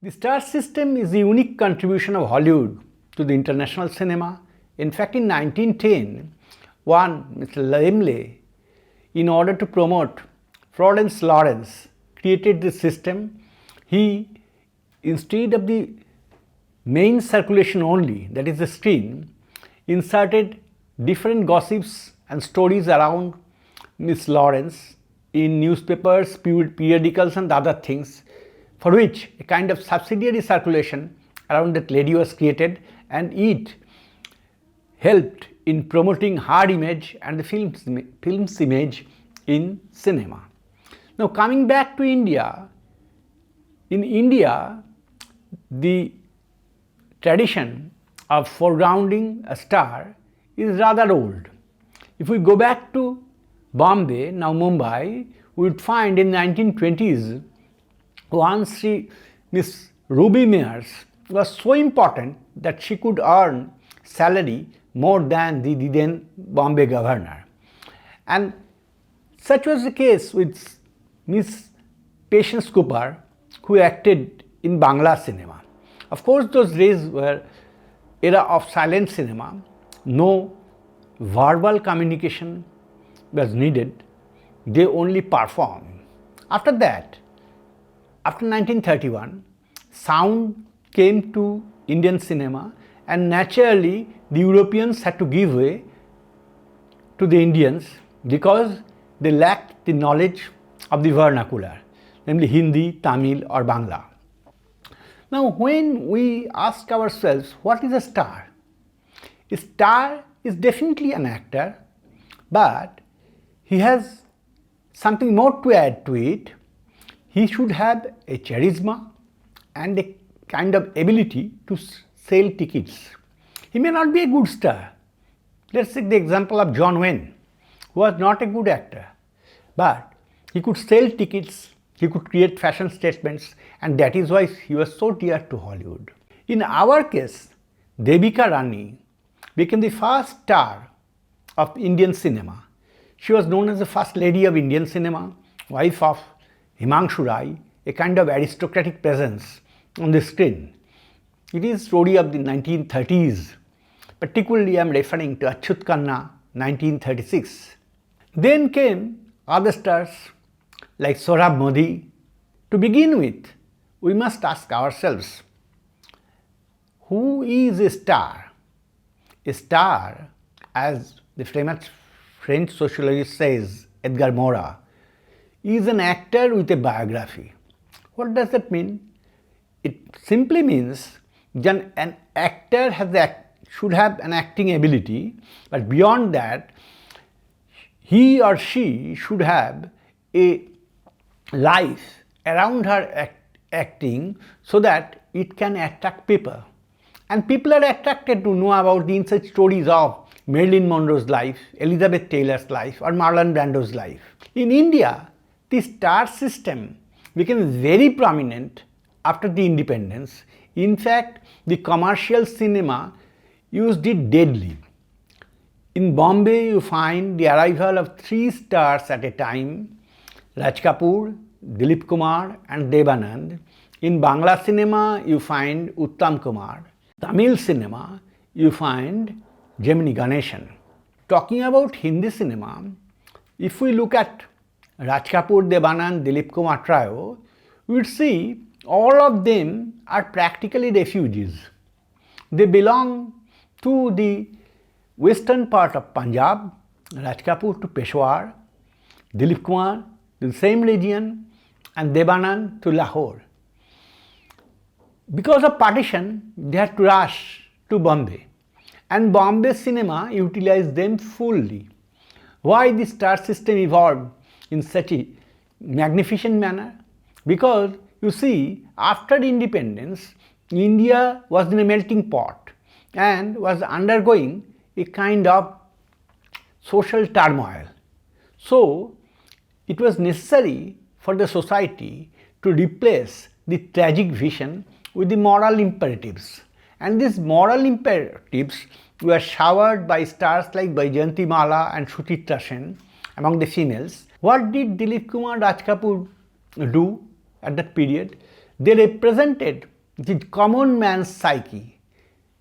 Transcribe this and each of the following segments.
The star system is the unique contribution of Hollywood to the international cinema. In fact, in 1910, Mr. Laemmle, in order to promote Florence Lawrence, created this system. He, instead of the main circulation only, that is the screen, inserted different gossips and stories around Miss Lawrence in newspapers, periodicals and other things, for which a kind of subsidiary circulation around that lady was created, and it helped in promoting her image and the film's image in cinema. Now coming back to India, in India the tradition of foregrounding a star is rather old. If we go back to Bombay, now Mumbai, we would find in 1920s once Miss Ruby Mears was so important that she could earn salary more than the then Bombay governor. And such was the case with Miss Patience Cooper, who acted in Bangla cinema. Of course, those days were era of silent cinema. No verbal communication was needed. They only performed. After that, after 1931, sound came to Indian cinema, and naturally the Europeans had to give way to the Indians because they lacked the knowledge of the vernacular, namely Hindi, Tamil or Bangla. Now when we ask ourselves what is a star is definitely an actor, but he has something more to add to it. He should have a charisma and a kind of ability to sell tickets. He may not be a good star. Let's take the example of John Wayne, who was not a good actor, but he could sell tickets, he could create fashion statements, and that is why he was so dear to Hollywood. In our case, Devika Rani became the first star of Indian cinema. She was known as the first lady of Indian cinema, wife of Himanshu Rai, a kind of aristocratic presence on the screen. It is story of the 1930s. Particularly I am referring to Achyut Khanna, 1936. Then came other stars like Sohrab Modi. To begin with, we must ask ourselves, who is a star? A star, as the famous French sociologist says, Edgar Morin, is an actor with a biography. What does that mean? It simply means that an actor should have an acting ability, but beyond that, he or she should have a life around her acting so that it can attract people. And people are attracted to know about the inside stories of Marilyn Monroe's life, Elizabeth Taylor's life, or Marlon Brando's life. In India, the star system became very prominent after the independence. In fact, the commercial cinema used it deadly. In Bombay, you find the arrival of 3 stars at a time: Raj Kapoor, Dilip Kumar and Dev Anand. In Bangla cinema, you find Uttam Kumar. Tamil cinema, you find Gemini Ganeshan. Talking about Hindi cinema, if we look at Raj Kapoor, Dev Anand, Dilip Kumar trio, we would see all of them are practically refugees. They belong to the western part of Punjab, Raj Kapoor to Peshawar, Dilip Kumar to the same region, and Dev Anand to Lahore. Because of partition, they had to rush to Bombay, and Bombay cinema utilized them fully. Why the star system evolved in such a magnificent manner? Because you see, after independence, India was in a melting pot and was undergoing a kind of social turmoil. So, it was necessary for the society to replace the tragic vision with the moral imperatives. And these moral imperatives were showered by stars like Baijayanti Mala and Suchitra Sen among the females. What did Dilip Kumar, Raj Kapoor do at that period? They represented the common man's psyche.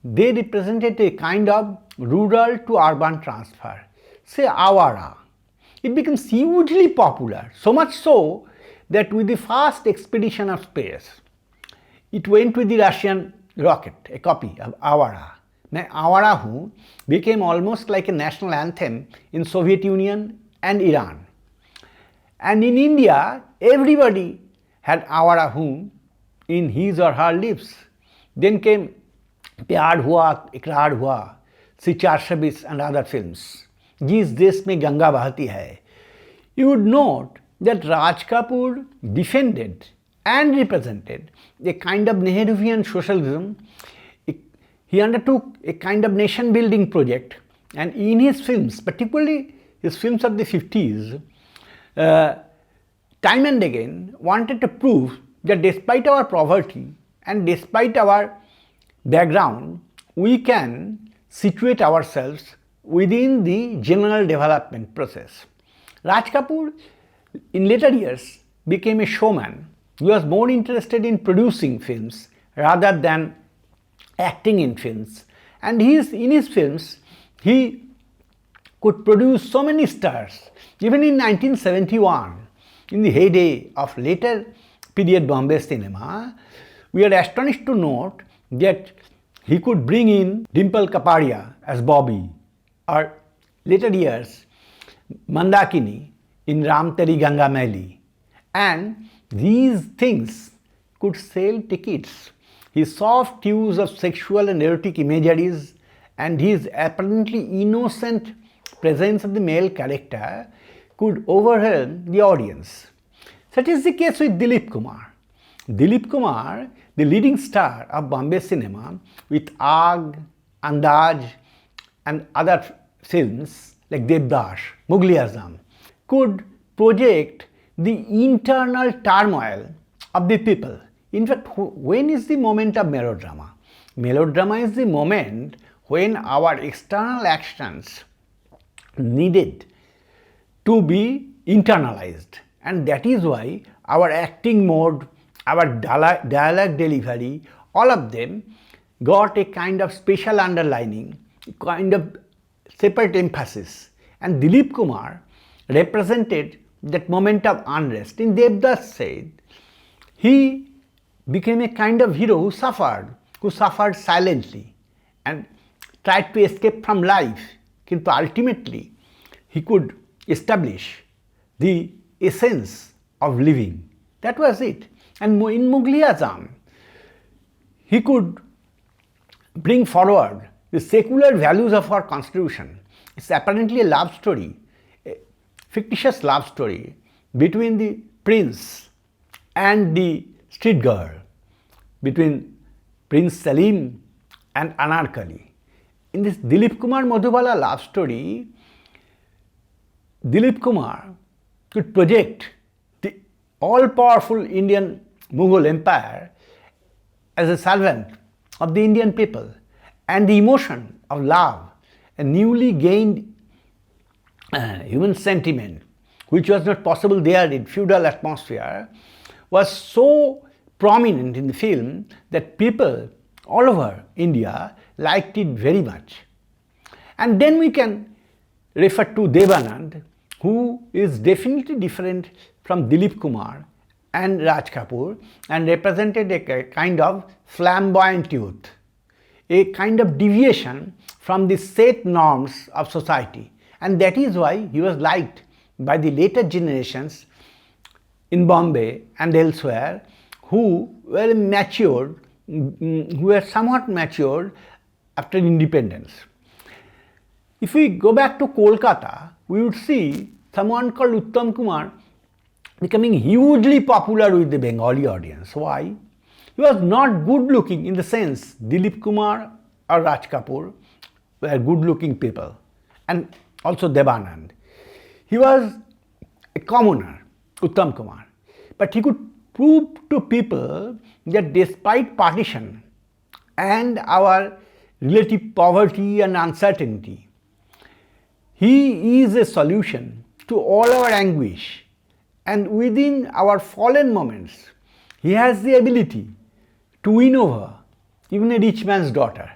They represented a kind of rural to urban transfer, say Awara. It became hugely popular, so much so that with the first expedition of space, it went with the Russian rocket, a copy of Awara. Now, Awara Hu became almost like a national anthem in Soviet Union and Iran. And in India, everybody had Awara Hu in his or her lips. Then came Pyar Hua, Ikrar Hua, Sichar Shabis and other films. Jis Desh Mein Ganga Bahati Hai. You would note that Raj Kapoor defended and represented a kind of Nehruvian socialism. He undertook a kind of nation building project, and in his films, particularly his films of the 50s, time and again wanted to prove that despite our poverty and despite our background, we can situate ourselves within the general development process. Raj Kapoor in later years became a showman. He was more interested in producing films rather than acting in films, and in his films he could produce so many stars. Even in 1971, in the heyday of later period Bombay cinema, we are astonished to note that he could bring in Dimple Kapadia as Bobby, or later years Mandakini in Ram Teri Ganga Maili, and these things could sell tickets. His soft use of sexual and erotic imageries and his apparently innocent presence of the male character could overwhelm the audience. Such is the case with Dilip Kumar. Dilip Kumar, the leading star of Bombay cinema, with Aag, Andaz and other films like Devdas, Mughal Azam, could project the internal turmoil of the people. In fact, when is the moment of melodrama? Melodrama is the moment when our external actions needed to be internalized, and that is why our acting mode, our dialogue delivery, all of them got a kind of special underlining, kind of separate emphasis, and Dilip Kumar represented that moment of unrest. In Devdas said, he became a kind of hero who suffered silently and tried to escape from life, but ultimately he could establish the essence of living. That was it. And in Mughal Azam, he could bring forward the secular values of our constitution. It's apparently a love story, a fictitious love story between the prince and the street girl, between Prince Salim and Anarkali. In this Dilip Kumar Madhubala love story, Dilip Kumar could project the all-powerful Indian Mughal Empire as a servant of the Indian people, and the emotion of love, a newly gained human sentiment, which was not possible there in feudal atmosphere, was so prominent in the film that people all over India liked it very much. And then we can refer to Devanand, who is definitely different from Dilip Kumar and Raj Kapoor, and represented a kind of flamboyant youth, a kind of deviation from the set norms of society, and that is why he was liked by the later generations in Bombay and elsewhere, who were matured, who were somewhat matured after independence. If we go back to Kolkata, we would see someone called Uttam Kumar becoming hugely popular with the Bengali audience. Why? He was not good looking in the sense Dilip Kumar or Raj Kapoor were good looking people, and also Devanand. He was a commoner, Uttam Kumar, but he could prove to people that despite partition and our relative poverty and uncertainty, he is a solution to all our anguish, and within our fallen moments, he has the ability to win over even a rich man's daughter.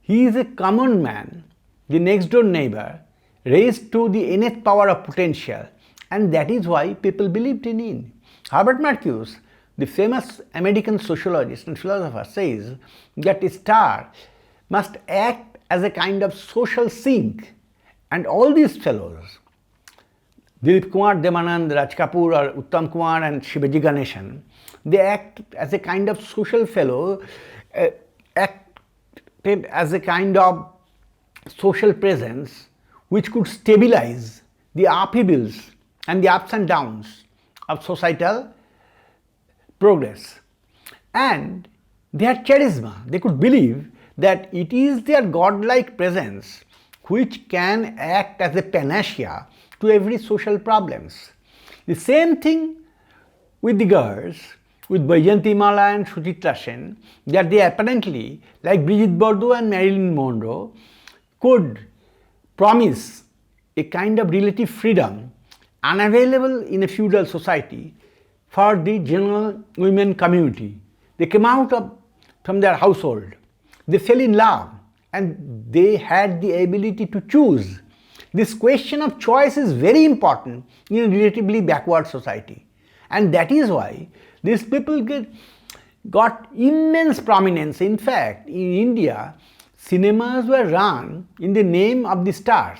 He is a common man, the next door neighbor, raised to the innate power of potential, and that is why people believed in him. Herbert Marcuse, the famous American sociologist and philosopher, says that a star must act as a kind of social sink, and all these fellows, Dilip Kumar, Devanand, Raj Kapoor or Uttam Kumar and Shivaji Ganeshan, they act as a kind of social fellow, acted as a kind of social presence which could stabilize the upheavals and the ups and downs of societal progress. And they had charisma. They could believe that it is their godlike presence which can act as a panacea to every social problems. The same thing with the girls, with Baijanti Mala and Suchitra Sen, that they apparently, like Brigitte Bardot and Marilyn Monroe, could promise a kind of relative freedom unavailable in a feudal society for the general women community. They came out from their household, they fell in love, and they had the ability to choose. This question of choice is very important in a relatively backward society, and that is why these people got immense prominence. In fact, in India, cinemas were run in the name of the stars.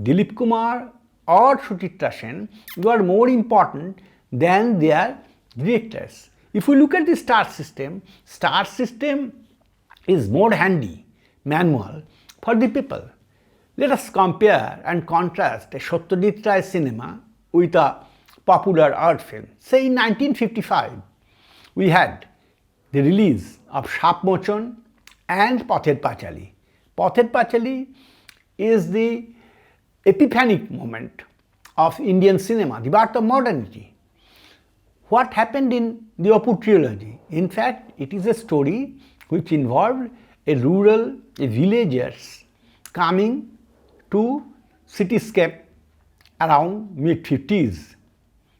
Dilip Kumar or Suchitra Sen were more important than their directors. If we look at the star system is more handy manual for the people. Let us compare and contrast a Satyajit Ray cinema with a popular art film. Say in 1955, we had the release of Shapmochon and Pather Pachali. Pather Pachali is the epiphanic moment of Indian cinema, the birth of modernity. What happened in the Apu trilogy? In fact, it is a story which involved a villagers coming to cityscape around mid-50s.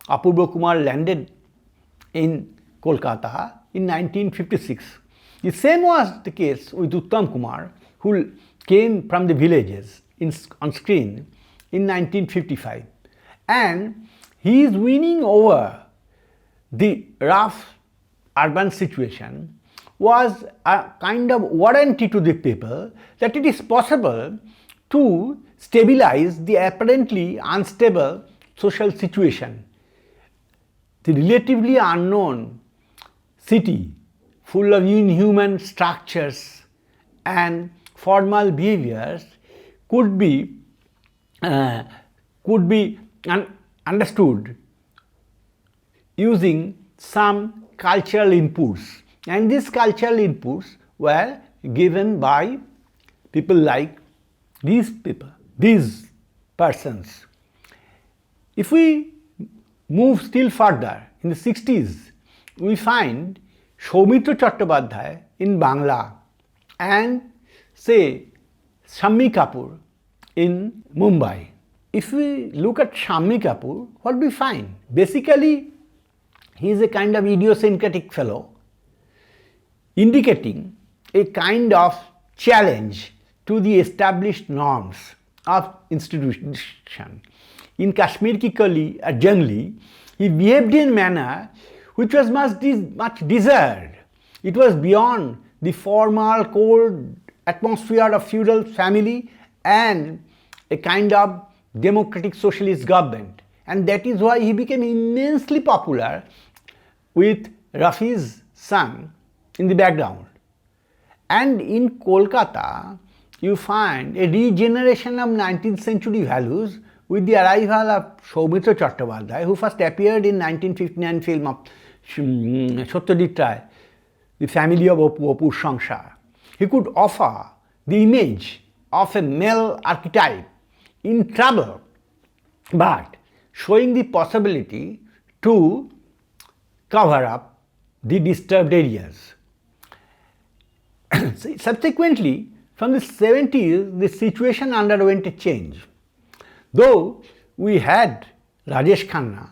Apurva Kumar landed in Kolkata in 1956. The same was the case with Uttam Kumar, who came from the villages on screen in 1955. And he is winning over the rough urban situation, was a kind of warranty to the people that it is possible to stabilize the apparently unstable social situation. The relatively unknown city, full of inhuman structures and formal behaviors, could be understood using some cultural inputs, and these cultural inputs were given by people like these persons. If we move still further, in the 60s, we find Soumitra Chattopadhyay in Bangla and say Shammi Kapoor in Mumbai. If we look at Shammi Kapoor, what do we find? Basically, he is a kind of idiosyncratic fellow, indicating a kind of challenge to the established norms of institution. In Kashmir Ki Kali at Jangli, he behaved in a manner which was much desired. It was beyond the formal cold atmosphere of feudal family and a kind of democratic socialist government, and that is why he became immensely popular with Rafi's son in the background. And in Kolkata, you find a regeneration of 19th century values with the arrival of Soumitra Chattopadhyay, who first appeared in 1959 film of Satyajit Ray, The Family of Apu's Sangsar. He could offer the image of a male archetype in trouble, but showing the possibility to cover up the disturbed areas. Subsequently, from the 70s, the situation underwent a change. Though we had Rajesh Khanna,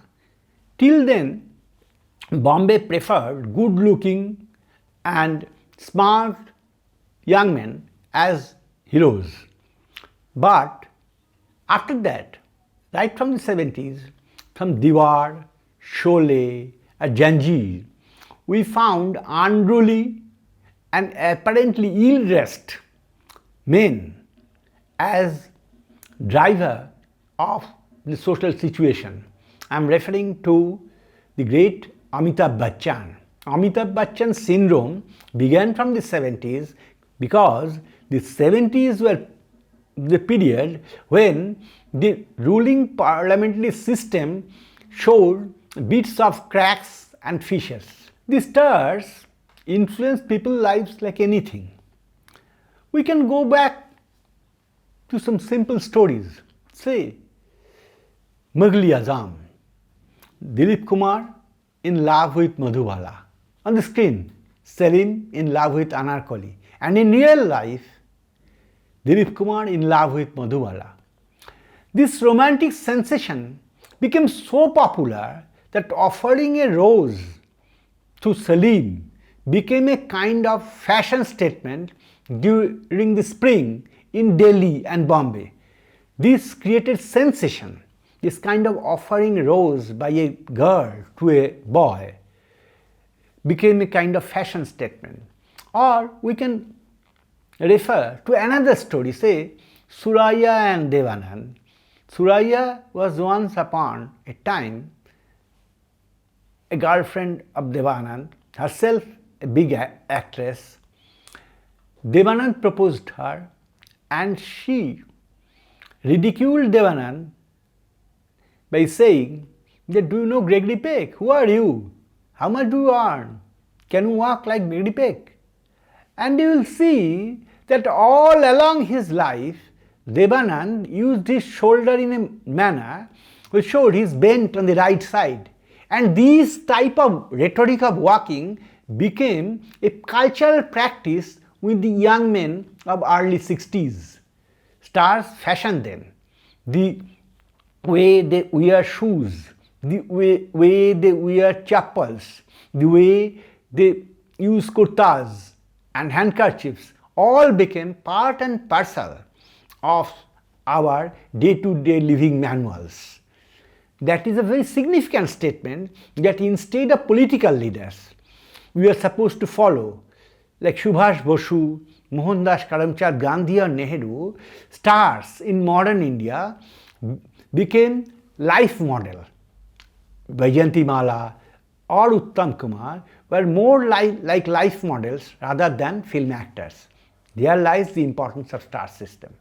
till then Bombay preferred good-looking and smart young men as heroes. But after that, right from the 70s, from Diwar, Sholay, and Janjeer, we found unruly and apparently ill-dressed men as driver of the social situation. I am referring to the great Amitabh Bachchan. Amitabh Bachchan syndrome began from the 70s because the 70s were the period when the ruling parliamentary system showed bits of cracks and fissures. The stars influence people's lives like anything. We can go back to some simple stories. Say, Mughal Azam, Dilip Kumar in love with Madhubala. On the screen, Salim in love with Anarkali. And in real life, Dilip Kumar in love with Madhubala. This romantic sensation became so popular that offering a rose to Salim became a kind of fashion statement during the spring in Delhi and Bombay. This created sensation. This kind of offering a rose by a girl to a boy became a kind of fashion statement. Or we can refer to another story, say Suraya and Devanand. Suraya was once upon a time a girlfriend of Devanand, herself a big actress. Devanand proposed her and she ridiculed Devanand by saying that, do you know Gregory Peck? Who are you? How much do you earn? Can you walk like Gregory Peck? And you will see that all along his life, Devanand used his shoulder in a manner which showed his bent on the right side. And this type of rhetoric of walking became a cultural practice with the young men of early 60s. Stars fashioned them. The way they wear shoes, the way they wear chappals, the way they use kurtas and handkerchiefs all became part and parcel of our day-to-day living manuals. That is a very significant statement that instead of political leaders, we are supposed to follow, like Subhash Bosu, Mohandas Karamchand Gandhi or Nehru, stars in modern India became life model. Vajayanti Mala or Uttam Kumar were more like life models rather than film actors. There lies the importance of star system.